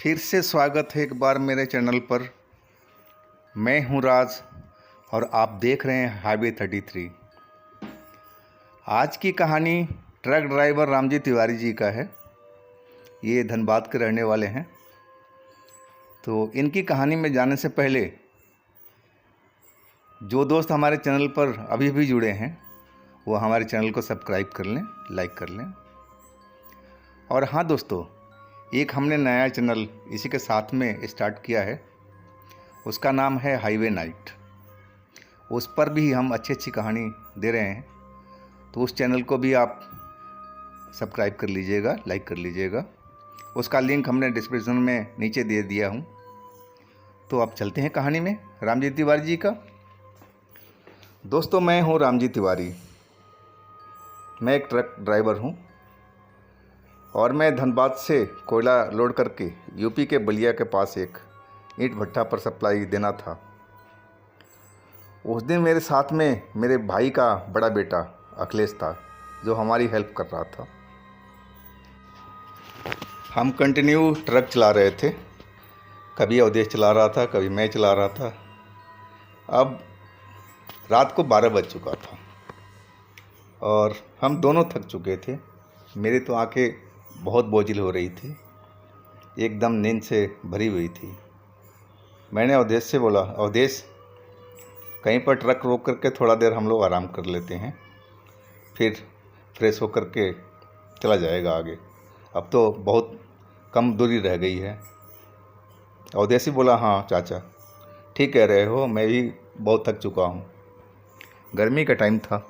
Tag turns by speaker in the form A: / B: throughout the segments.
A: फिर से स्वागत है एक बार मेरे चैनल पर। मैं हूं राज और आप देख रहे हैं हाईवे 33। आज की कहानी ट्रक ड्राइवर रामजी तिवारी जी का है। ये धनबाद के रहने वाले हैं। तो इनकी कहानी में जाने से पहले जो दोस्त हमारे चैनल पर अभी भी जुड़े हैं वो हमारे चैनल को सब्सक्राइब कर लें, लाइक कर लें। और हाँ दोस्तों, एक हमने नया चैनल इसी के साथ में स्टार्ट किया है, उसका नाम है हाईवे नाइट। उस पर भी हम अच्छी कहानी दे रहे हैं, तो उस चैनल को भी आप सब्सक्राइब कर लीजिएगा, लाइक कर लीजिएगा। उसका लिंक हमने डिस्क्रिप्शन में नीचे दे दिया हूँ। तो अब चलते हैं कहानी में रामजी तिवारी जी का। दोस्तों, मैं हूँ रामजी तिवारी। मैं एक ट्रक ड्राइवर हूँ और मैं धनबाद से कोयला लोड करके यूपी के बलिया के पास एक ईंट भट्टा पर सप्लाई देना था। उस दिन मेरे साथ में मेरे भाई का बड़ा बेटा अखिलेश था, जो हमारी हेल्प कर रहा था। हम कंटिन्यू ट्रक चला रहे थे। कभी अवधेश चला रहा था, कभी मैं चला रहा था। अब रात को 12 बज चुका था और हम दोनों थक चुके थे। मेरी तो आंखें बहुत बोझिल हो रही थी, एकदम नींद से भरी हुई थी। मैंने अवधेश से बोला, अवधेश कहीं पर ट्रक रोक करके थोड़ा देर हम लोग आराम कर लेते हैं, फिर फ्रेश होकर के चला जाएगा आगे। अब तो बहुत कम दूरी रह गई है। अवधेश ही बोला, हाँ चाचा ठीक कह रहे हो, मैं भी बहुत थक चुका हूँ। गर्मी का टाइम था।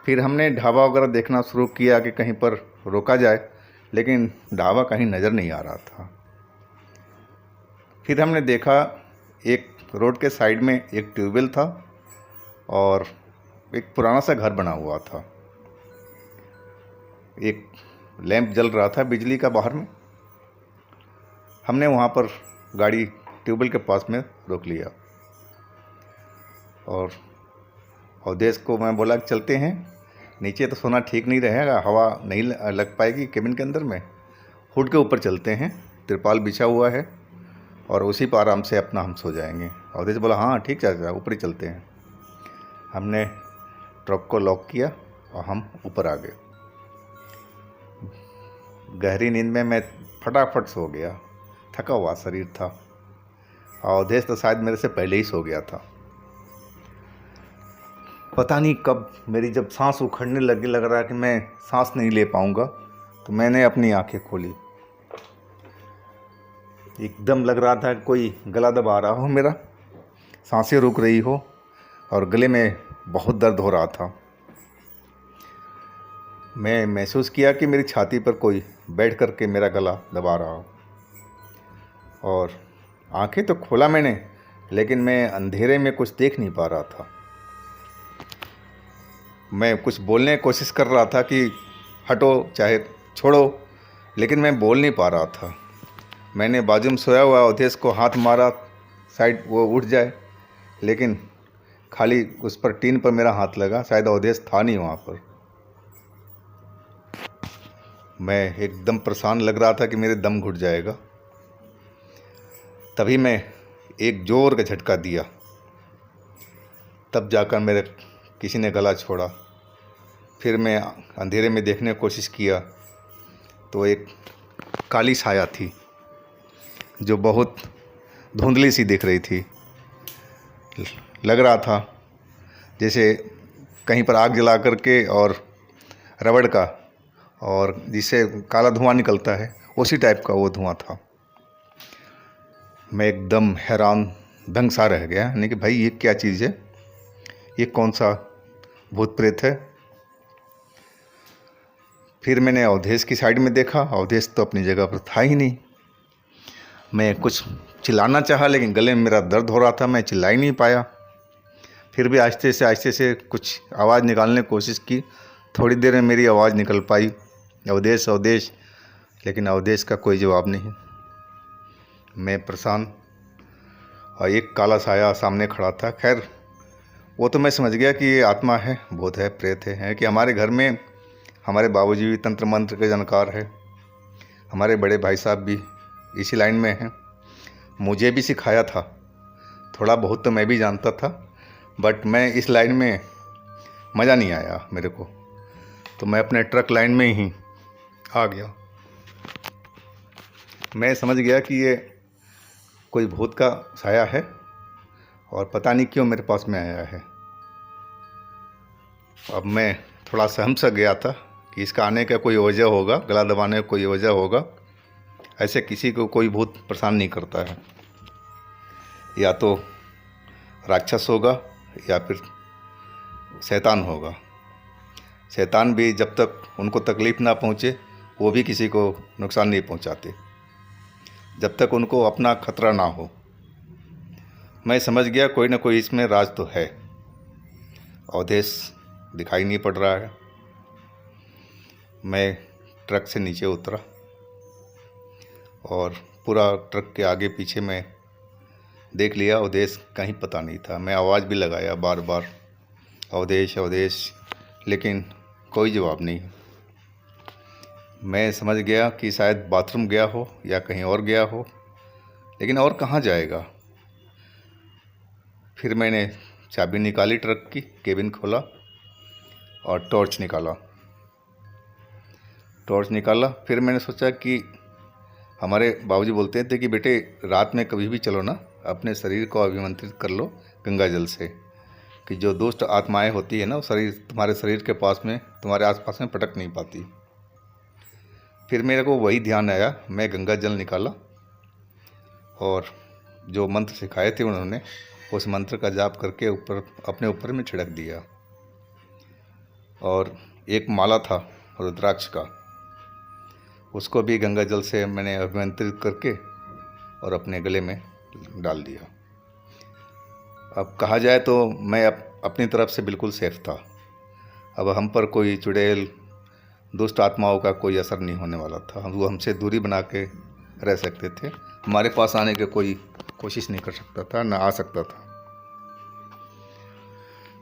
A: फिर हमने ढाबा वगैरह देखना शुरू किया कि कहीं पर रोका जाए, लेकिन ढाबा कहीं नज़र नहीं आ रहा था। फिर हमने देखा एक रोड के साइड में एक ट्यूबवेल था और एक पुराना सा घर बना हुआ था। एक लैंप जल रहा था बिजली का बाहर में। हमने वहाँ पर गाड़ी ट्यूबवेल के पास में रोक लिया और अवधेश को मैं बोला कि चलते हैं, नीचे तो सोना ठीक नहीं रहेगा, हवा नहीं लग पाएगी केबिन के अंदर में। हुड के ऊपर चलते हैं, तिरपाल बिछा हुआ है और उसी पर आराम से अपना हम सो जाएंगे। अवधेश बोला, हाँ ठीक चाचा, ऊपर ही चलते हैं। हमने ट्रक को लॉक किया और हम ऊपर आ गए। गहरी नींद में मैं फटाफट सो गया। थका हुआ शरीर था। अवधेश तो शायद मेरे से पहले ही सो गया था। पता नहीं कब मेरी जब सांस उखड़ने लग रहा कि मैं सांस नहीं ले पाऊंगा, तो मैंने अपनी आंखें खोली। एकदम लग रहा था कोई गला दबा रहा हो मेरा, सांसें रुक रही हो और गले में बहुत दर्द हो रहा था। मैं महसूस किया कि मेरी छाती पर कोई बैठ कर के मेरा गला दबा रहा हो। और आंखें तो खोला मैंने, लेकिन मैं अंधेरे में कुछ देख नहीं पा रहा था। मैं कुछ बोलने की कोशिश कर रहा था कि हटो चाहे छोड़ो, लेकिन मैं बोल नहीं पा रहा था। मैंने बाजू में सोया हुआ अवधेश को हाथ मारा साइड वो उठ जाए, लेकिन खाली उस पर टीन पर मेरा हाथ लगा। शायद अवधेश था नहीं वहाँ पर। मैं एकदम परेशान लग रहा था कि मेरे दम घुट जाएगा। तभी मैं एक जोर का झटका दिया, तब जाकर मेरे किसी ने गला छोड़ा। फिर मैं अंधेरे में देखने की कोशिश किया तो एक काली साया थी जो बहुत धुंधली सी दिख रही थी। लग रहा था जैसे कहीं पर आग जला करके और रबड़ का, और जिससे काला धुआं निकलता है, उसी टाइप का वो धुआं था। मैं एकदम हैरान दंग सा रह गया, यानी कि भाई ये क्या चीज़ है, ये कौन सा भूत प्रेत है। फिर मैंने अवधेश की साइड में देखा। अवधेश तो अपनी जगह पर था ही नहीं। मैं कुछ चिल्लाना चाहा, लेकिन गले में मेरा दर्द हो रहा था, मैं चिल्ला ही नहीं पाया। फिर भी आहिस्ते से कुछ आवाज़ निकालने की कोशिश की। थोड़ी देर में मेरी आवाज़ निकल पाई, अवधेश अवधेश, लेकिन अवधेश का कोई जवाब नहीं। मैं परेशान, और एक काला साया सामने खड़ा था। खैर वो तो मैं समझ गया कि ये आत्मा है, भूत है, प्रेत है कि हमारे घर में हमारे बाबूजी भी तंत्र मंत्र के जानकार है, हमारे बड़े भाई साहब भी इसी लाइन में हैं, मुझे भी सिखाया था, थोड़ा बहुत तो मैं भी जानता था, बट मैं इस लाइन में मज़ा नहीं आया मेरे को, तो मैं अपने ट्रक लाइन में ही आ गया। मैं समझ गया कि ये कोई भूत का साया है और पता नहीं क्यों मेरे पास में आया है। अब मैं थोड़ा सहम सा गया था कि इसका आने का कोई वजह होगा, गला दबाने का कोई वजह होगा। ऐसे किसी को कोई भूत परेशान नहीं करता है, या तो राक्षस होगा या फिर शैतान होगा। शैतान भी जब तक उनको तकलीफ़ ना पहुँचे वो भी किसी को नुकसान नहीं पहुँचाते, जब तक उनको अपना खतरा ना हो। मैं समझ गया कोई ना कोई इसमें राज तो है। अवधेश दिखाई नहीं पड़ रहा है। मैं ट्रक से नीचे उतरा और पूरा ट्रक के आगे पीछे मैं देख लिया, अवधेश कहीं पता नहीं था। मैं आवाज़ भी लगाया बार बार, अवधेश अवधेश, लेकिन कोई जवाब नहीं। मैं समझ गया कि शायद बाथरूम गया हो या कहीं और गया हो, लेकिन और कहाँ जाएगा। फिर मैंने चाबी निकाली ट्रक की, केबिन खोला और टॉर्च निकाला। फिर मैंने सोचा कि हमारे बाबूजी बोलते थे कि बेटे रात में कभी भी चलो ना, अपने शरीर को अभिमंत्रित कर लो गंगा जल से, कि जो दुष्ट आत्माएं होती है ना वो तुम्हारे शरीर के पास में, तुम्हारे आसपास में पटक नहीं पाती। फिर मेरे को वही ध्यान आया, मैं गंगा जल निकाला और जो मंत्र सिखाए थे उन्होंने, उस मंत्र का जाप करके अपने ऊपर में छिड़क दिया। और एक माला था रुद्राक्ष का, उसको भी गंगा जल से मैंने अभिमंत्रित करके और अपने गले में डाल दिया। अब कहा जाए तो मैं अपनी तरफ से बिल्कुल सेफ था। अब हम पर कोई चुड़ैल दुष्ट आत्माओं का कोई असर नहीं होने वाला था। वो हमसे दूरी बना के रह सकते थे, हमारे पास आने की कोई कोशिश नहीं कर सकता था, ना आ सकता था।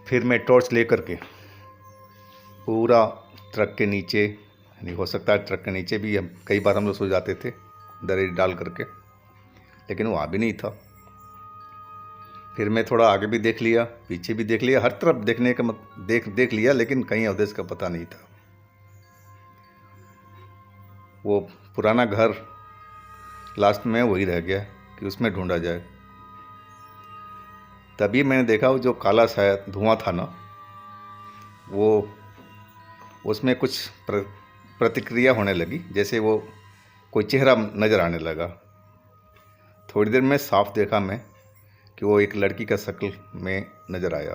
A: फिर मैं टॉर्च लेकर के पूरा ट्रक के नीचे, नहीं हो सकता है ट्रक के नीचे भी कई बार हम लोग सो जाते थे दरी डाल करके, लेकिन वहाँ भी नहीं था। फिर मैं थोड़ा आगे भी देख लिया, पीछे भी देख लिया, हर तरफ देखने का देख लिया, लेकिन कहीं अवधेश का पता नहीं था। वो पुराना घर लास्ट में वही रह गया कि उसमें ढूंढा जाए। तभी मैंने देखा वो जो काला शायद धुआं था ना, वो उसमें कुछ प्रतिक्रिया होने लगी, जैसे वो कोई चेहरा नज़र आने लगा। थोड़ी देर में साफ देखा मैं कि वो एक लड़की का शक्ल में नज़र आया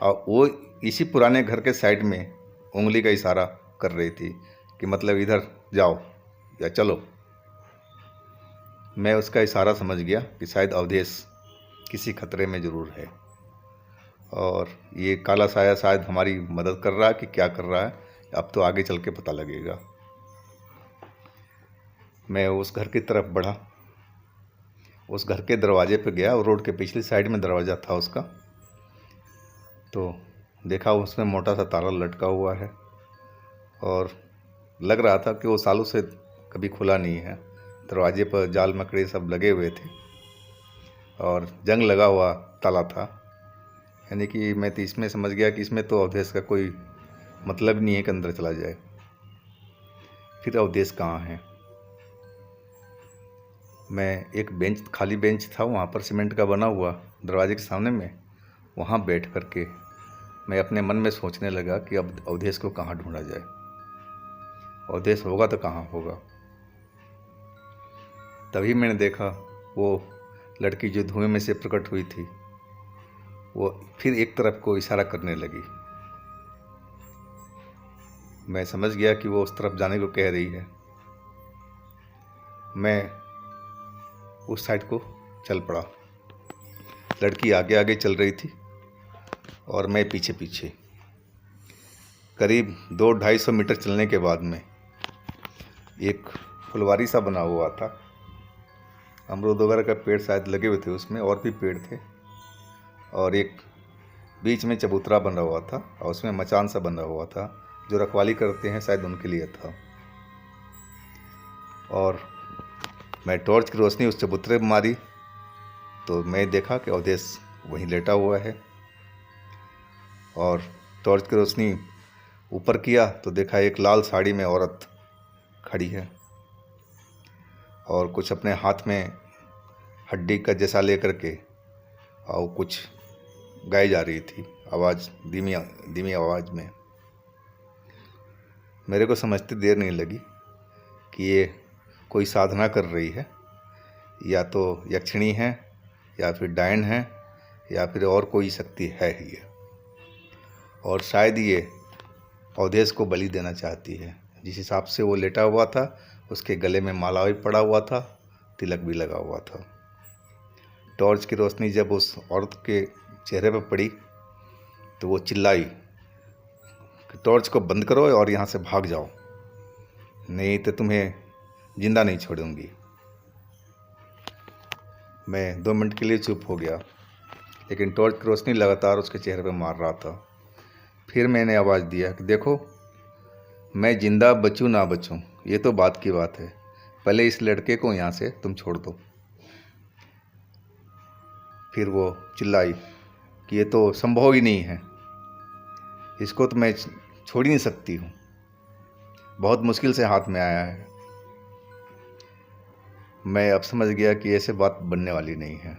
A: और वो इसी पुराने घर के साइड में उंगली का इशारा कर रही थी कि मतलब इधर जाओ या चलो। मैं उसका इशारा समझ गया कि शायद अवधेश किसी खतरे में ज़रूर है और ये काला साया शायद हमारी मदद कर रहा है कि क्या कर रहा है, अब तो आगे चल के पता लगेगा। मैं उस घर की तरफ बढ़ा, उस घर के दरवाजे पर गया और रोड के पिछली साइड में दरवाज़ा था उसका, तो देखा उसमें मोटा सा ताला लटका हुआ है और लग रहा था कि वो सालों से कभी खुला नहीं है। दरवाजे पर जाल मकड़ी सब लगे हुए थे और जंग लगा हुआ ताला था, यानी कि मैं तो इसमें समझ गया कि इसमें तो अवधेश का कोई मतलब नहीं है कि अंदर चला जाए। फिर अवधेश कहाँ है? मैं एक खाली बेंच था वहाँ पर, सीमेंट का बना हुआ दरवाजे के सामने में, वहाँ बैठ कर के मैं अपने मन में सोचने लगा कि अब अवधेश को कहाँ ढूंढा जाए। अवधेश होगा तो कहाँ होगा। तभी मैंने देखा वो लड़की जो धुएं में से प्रकट हुई थी, वो फिर एक तरफ को इशारा करने लगी। मैं समझ गया कि वो उस तरफ जाने को कह रही है। मैं उस साइड को चल पड़ा। लड़की आगे आगे चल रही थी और मैं पीछे पीछे। करीब 200-250 मीटर चलने के बाद में एक फुलवारी सा बना हुआ था, अमरूद वगैरह का पेड़ शायद लगे हुए थे उसमें, और भी पेड़ थे, और एक बीच में चबूतरा बना हुआ था और उसमें मचान सा बना हुआ था, जो रखवाली करते हैं शायद उनके लिए था। और मैं टॉर्च की रोशनी उस चबूतरे पर मारी तो मैं देखा कि अवधेश वहीं लेटा हुआ है। और टॉर्च की रोशनी ऊपर किया तो देखा एक लाल साड़ी में औरत खड़ी है और कुछ अपने हाथ में हड्डी का जैसा लेकर के और कुछ गाई जा रही थी, आवाज़ धीमी धीमी आवाज़ में। मेरे को समझते देर नहीं लगी कि ये कोई साधना कर रही है, या तो यक्षिणी है या फिर डायन है या फिर और कोई शक्ति है ही ये, और शायद ये अवधेश को बलि देना चाहती है। जिस हिसाब से वो लेटा हुआ था उसके गले में माला भी पड़ा हुआ था, तिलक भी लगा हुआ था। टॉर्च की रोशनी जब उस औरत के चेहरे पर पड़ी तो वो चिल्लाई कि टॉर्च को बंद करो और यहाँ से भाग जाओ, नहीं तो तुम्हें जिंदा नहीं छोड़ूंगी। मैं 2 मिनट के लिए चुप हो गया, लेकिन टॉर्च की रोशनी लगातार उसके चेहरे पर मार रहा था। फिर मैंने आवाज़ दिया कि देखो, मैं जिंदा बचूं ना बचूं ये तो बात की बात है, पहले इस लड़के को यहाँ से तुम छोड़ दो। फिर वो चिल्लाई कि ये तो संभव ही नहीं है, इसको तो मैं छोड़ ही नहीं सकती हूँ, बहुत मुश्किल से हाथ में आया है। मैं अब समझ गया कि ऐसे बात बनने वाली नहीं है।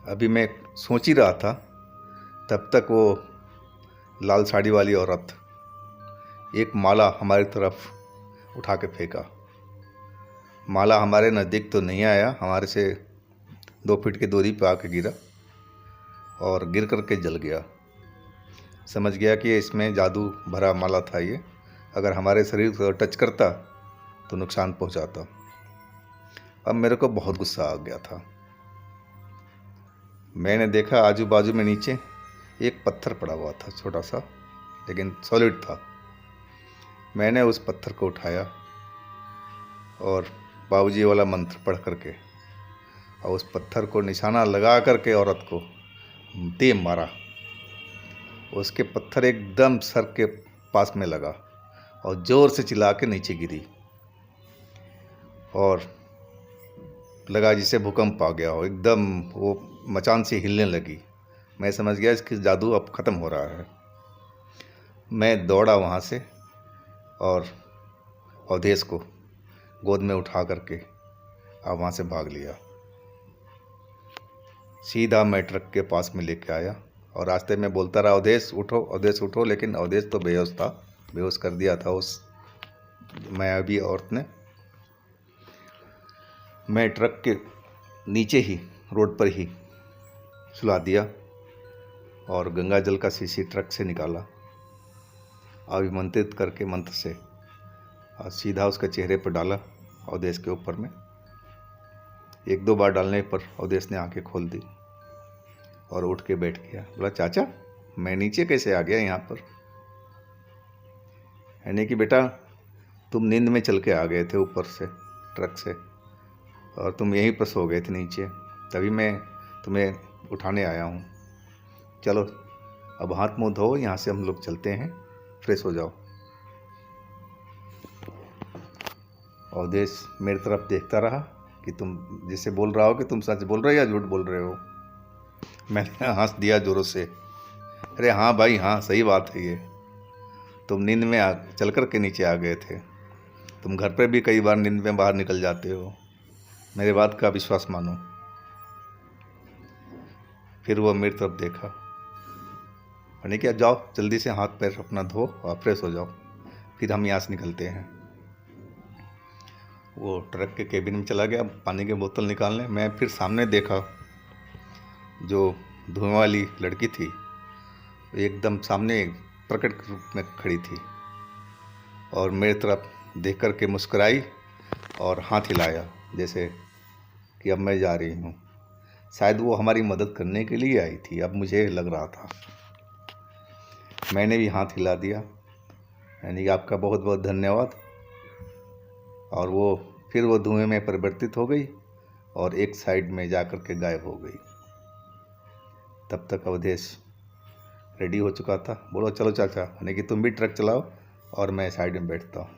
A: अभी मैं सोच ही रहा था, तब तक वो लाल साड़ी वाली औरत एक माला हमारी तरफ उठा के फेंका। माला हमारे नज़दीक तो नहीं आया, हमारे से 2 फीट की दूरी पर आके गिरा और गिर करके जल गया। समझ गया कि इसमें जादू भरा माला था ये, अगर हमारे शरीर को टच करता तो नुकसान पहुंचाता। अब मेरे को बहुत गुस्सा आ गया था। मैंने देखा आजू बाजू में नीचे एक पत्थर पड़ा हुआ था, छोटा सा लेकिन सॉलिड था। मैंने उस पत्थर को उठाया और बाबूजी वाला मंत्र पढ़ करके और उस पत्थर को निशाना लगा करके औरत को दे मारा। उसके पत्थर एकदम सर के पास में लगा और ज़ोर से चिल्ला के नीचे गिरी और लगा जिसे भूकंप आ गया हो, एकदम वो मचान से हिलने लगी। मैं समझ गया इसकी जादू अब ख़त्म हो रहा है। मैं दौड़ा वहाँ से और अवधेश को गोद में उठा करके अब वहाँ से भाग लिया। सीधा मैं ट्रक के पास में लेके आया और रास्ते में बोलता रहा, अवधेश उठो, अवधेश उठो, लेकिन अवधेश तो बेहोश था, बेहोश कर दिया था उस मायावी औरत ने। मैं ट्रक के नीचे ही रोड पर ही सुला दिया और गंगा जल का शीशी ट्रक से निकाला, अभिमंत्रित करके मंत्र से और सीधा उसके चेहरे पर डाला अवधेश के ऊपर में। 1-2 बार डालने पर अवधेश ने आंखें खोल दी और उठ के बैठ गया। बोला, चाचा मैं नीचे कैसे आ गया यहाँ पर? यानी कि बेटा तुम नींद में चल के आ गए थे ऊपर से ट्रक से और तुम यहीं पर सो गए थे नीचे, तभी मैं तुम्हें उठाने आया हूँ। चलो अब हाथ मुँह धो, यहाँ से हम लोग चलते हैं, फ्रेश हो जाओ। अवधेश मेरी तरफ देखता रहा कि तुम जिससे बोल रहा हो कि तुम सच बोल रहे हो या झूठ बोल रहे हो। मैंने हंस दिया ज़ोरों से, अरे हाँ भाई हाँ, सही बात है ये, तुम नींद में चल कर के नीचे आ गए थे। तुम घर पे भी कई बार नींद में बाहर निकल जाते हो, मेरे बात का विश्वास मानो। फिर वो मेरी तरफ देखा, मैंने कहा जाओ जल्दी से हाथ पैर अपना धो और फ्रेश हो जाओ, फिर हम यहाँ से निकलते हैं। वो ट्रक के केबिन में चला गया पानी की बोतल निकालने। मैं फिर सामने देखा, जो धुआं वाली लड़की थी एकदम सामने प्रकट रूप में खड़ी थी और मेरी तरफ देख कर के मुस्कुराई और हाथ हिलाया जैसे कि अब मैं जा रही हूँ। शायद वो हमारी मदद करने के लिए आई थी, अब मुझे लग रहा था। मैंने भी हाथ हिला दिया, यानी कि आपका बहुत बहुत धन्यवाद। और फिर वो धुएं में परिवर्तित हो गई और एक साइड में जा कर के गायब हो गई। तब तक अवधेश रेडी हो चुका था। बोलो चलो चाचा, यानी कि तुम भी ट्रक चलाओ और मैं साइड में बैठता हूँ।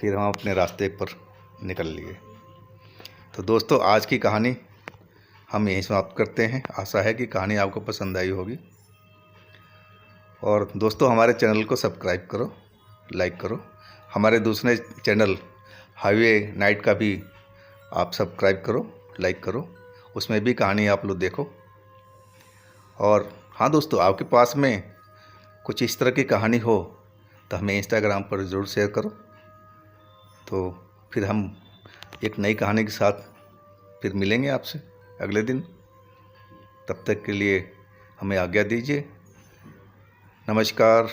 A: फिर हम अपने रास्ते पर निकल लिए। तो दोस्तों, आज की कहानी हम यहीं समाप्त करते हैं। आशा है कि कहानी आपको पसंद आई होगी। और दोस्तों, हमारे चैनल को सब्सक्राइब करो, लाइक करो। हमारे दूसरे चैनल हाईवे नाइट का भी आप सब्सक्राइब करो, लाइक करो। उसमें भी कहानी आप लोग देखो। और हाँ दोस्तों, आपके पास में कुछ इस तरह की कहानी हो तो हमें इंस्टाग्राम पर ज़रूर शेयर करो। तो फिर हम एक नई कहानी के साथ फिर मिलेंगे आपसे अगले दिन। तब तक के लिए हमें आज्ञा दीजिए। नमस्कार।